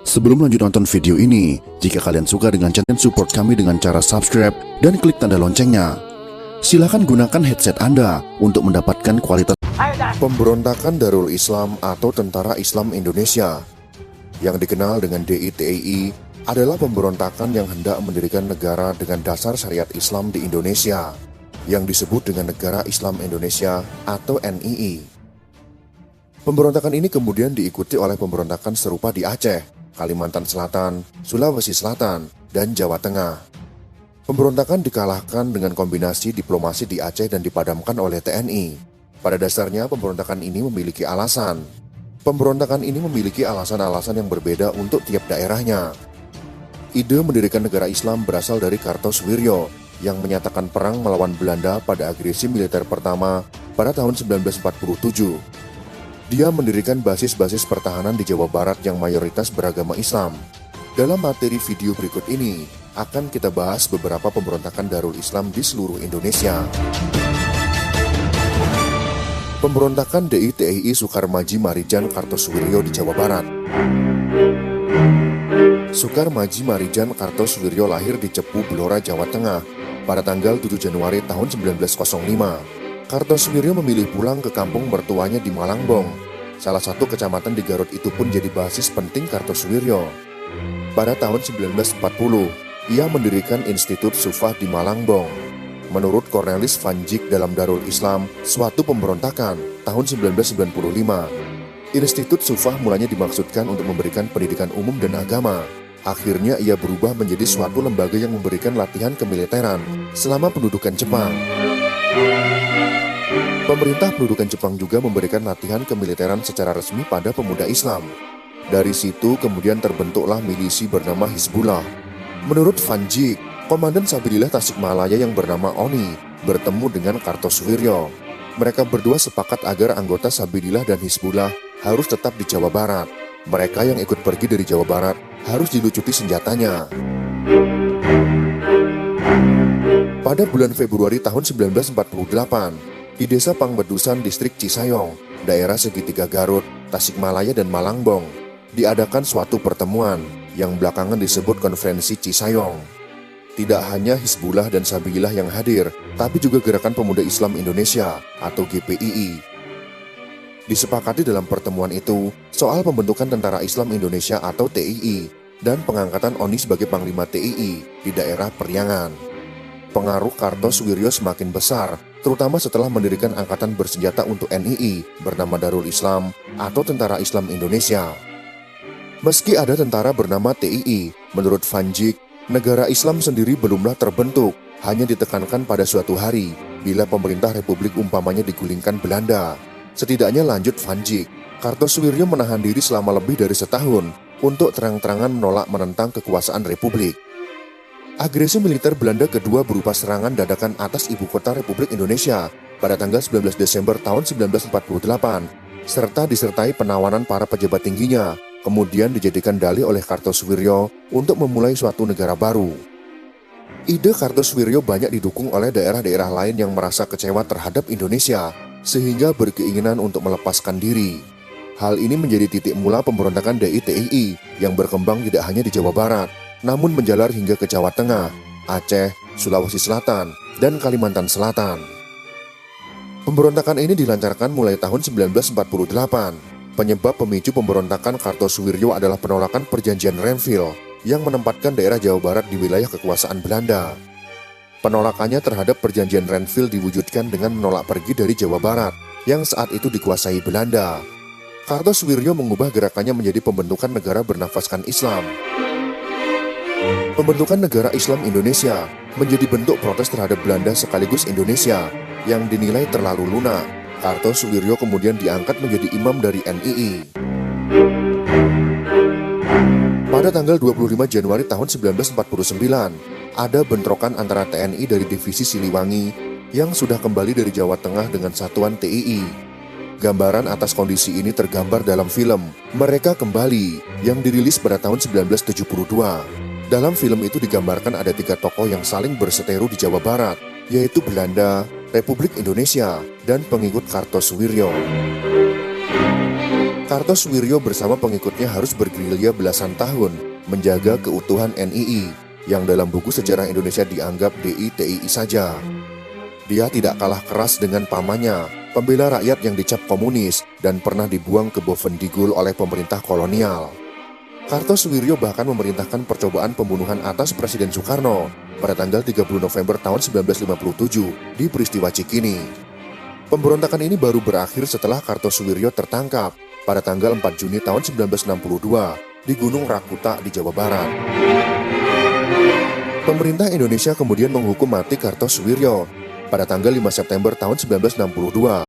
Sebelum lanjut nonton video ini, jika kalian suka dengan channel, support kami dengan cara subscribe dan klik tanda loncengnya. Silakan gunakan headset Anda untuk mendapatkan kualitas. Pemberontakan Darul Islam atau Tentara Islam Indonesia, yang dikenal dengan DITII, adalah pemberontakan yang hendak mendirikan negara dengan dasar syariat Islam di Indonesia, yang disebut dengan Negara Islam Indonesia atau NII. Pemberontakan ini kemudian diikuti oleh pemberontakan serupa di Aceh, Kalimantan Selatan, Sulawesi Selatan, dan Jawa Tengah. Pemberontakan dikalahkan dengan kombinasi diplomasi di Aceh dan dipadamkan oleh TNI. Pada dasarnya pemberontakan ini memiliki alasan. Pemberontakan ini memiliki alasan-alasan yang berbeda untuk tiap daerahnya. Ide mendirikan negara Islam berasal dari Kartosoewirjo yang menyatakan perang melawan Belanda pada agresi militer pertama pada tahun 1947. Dia mendirikan basis-basis pertahanan di Jawa Barat yang mayoritas beragama Islam. Dalam materi video berikut ini, akan kita bahas beberapa pemberontakan Darul Islam di seluruh Indonesia. Pemberontakan DITII Sukarmaji Marijan Kartosoewirjo di Jawa Barat. Sukarmaji Marijan Kartosoewirjo lahir di Cepu, Blora, Jawa Tengah pada tanggal 7 Januari tahun 1905. Kartosoewirjo memilih pulang ke kampung mertuanya di Malangbong. Salah satu kecamatan di Garut itu pun jadi basis penting Kartosoewirjo. Pada tahun 1940, ia mendirikan Institut Sufah di Malangbong. Menurut Cornelis van Dijk dalam Darul Islam, suatu pemberontakan tahun 1995. Institut Sufah mulanya dimaksudkan untuk memberikan pendidikan umum dan agama. Akhirnya ia berubah menjadi suatu lembaga yang memberikan latihan kemiliteran selama pendudukan Jepang. Pemerintah pendudukan Jepang juga memberikan latihan kemiliteran secara resmi pada pemuda Islam. Dari situ kemudian terbentuklah milisi bernama Hizbullah. Menurut Van Dijk, Komandan Sabilillah Tasikmalaya yang bernama Oni bertemu dengan Kartosoewirjo. Mereka berdua sepakat agar anggota Sabilillah dan Hizbullah harus tetap di Jawa Barat. Mereka yang ikut pergi dari Jawa Barat harus dilucuti senjatanya. Pada bulan Februari tahun 1948, di Desa Pangbedusan, Distrik Cisayong, daerah segitiga Garut, Tasikmalaya, dan Malangbong, diadakan suatu pertemuan yang belakangan disebut Konferensi Cisayong. Tidak hanya Hizbullah dan Sabilillah yang hadir, tapi juga Gerakan Pemuda Islam Indonesia atau GPII. Disepakati dalam pertemuan itu soal pembentukan Tentara Islam Indonesia atau TII dan pengangkatan Oni sebagai Panglima TII di daerah Periangan. Pengaruh Kartosoewirjo semakin besar, terutama setelah mendirikan angkatan bersenjata untuk NII bernama Darul Islam atau Tentara Islam Indonesia. Meski ada tentara bernama TII, menurut Van Dijk, negara Islam sendiri belumlah terbentuk, hanya ditekankan pada suatu hari bila pemerintah Republik umpamanya digulingkan Belanda. Setidaknya, lanjut Van Dijk, Kartosoewirjo menahan diri selama lebih dari setahun untuk terang-terangan menolak menentang kekuasaan Republik. Agresi militer Belanda kedua berupa serangan dadakan atas ibu kota Republik Indonesia pada tanggal 19 Desember tahun 1948, serta disertai penawanan para pejabat tingginya, kemudian dijadikan dalih oleh Kartosoewirjo untuk memulai suatu negara baru. Ide Kartosoewirjo banyak didukung oleh daerah-daerah lain yang merasa kecewa terhadap Indonesia, sehingga berkeinginan untuk melepaskan diri. Hal ini menjadi titik mula pemberontakan DITII yang berkembang tidak hanya di Jawa Barat, namun menjalar hingga ke Jawa Tengah, Aceh, Sulawesi Selatan, dan Kalimantan Selatan. Pemberontakan ini dilancarkan mulai tahun 1948. Penyebab pemicu pemberontakan Kartosoewirjo adalah penolakan Perjanjian Renville yang menempatkan daerah Jawa Barat di wilayah kekuasaan Belanda. Penolakannya terhadap Perjanjian Renville diwujudkan dengan menolak pergi dari Jawa Barat yang saat itu dikuasai Belanda. Kartosoewirjo mengubah gerakannya menjadi pembentukan negara bernafaskan Islam. Pembentukan Negara Islam Indonesia menjadi bentuk protes terhadap Belanda sekaligus Indonesia yang dinilai terlalu lunak. Kartosoewirjo kemudian diangkat menjadi imam dari NII. Pada tanggal 25 Januari tahun 1949, ada bentrokan antara TNI dari Divisi Siliwangi yang sudah kembali dari Jawa Tengah dengan satuan TII. Gambaran atas kondisi ini tergambar dalam film Mereka Kembali yang dirilis pada tahun 1972. Dalam film itu digambarkan ada 3 tokoh yang saling berseteru di Jawa Barat, yaitu Belanda, Republik Indonesia, dan pengikut Kartosoewirjo. Kartosoewirjo bersama pengikutnya harus bergerilya belasan tahun menjaga keutuhan NII, yang dalam buku sejarah Indonesia dianggap DITII saja. Dia tidak kalah keras dengan pamannya, pembela rakyat yang dicap komunis dan pernah dibuang ke Bovendigul oleh pemerintah kolonial. Kartosoewirjo bahkan memerintahkan percobaan pembunuhan atas Presiden Soekarno pada tanggal 30 November tahun 1957 di peristiwa Cikini. Pemberontakan ini baru berakhir setelah Kartosoewirjo tertangkap pada tanggal 4 Juni tahun 1962 di Gunung Rakuta di Jawa Barat. Pemerintah Indonesia kemudian menghukum mati Kartosoewirjo pada tanggal 5 September tahun 1962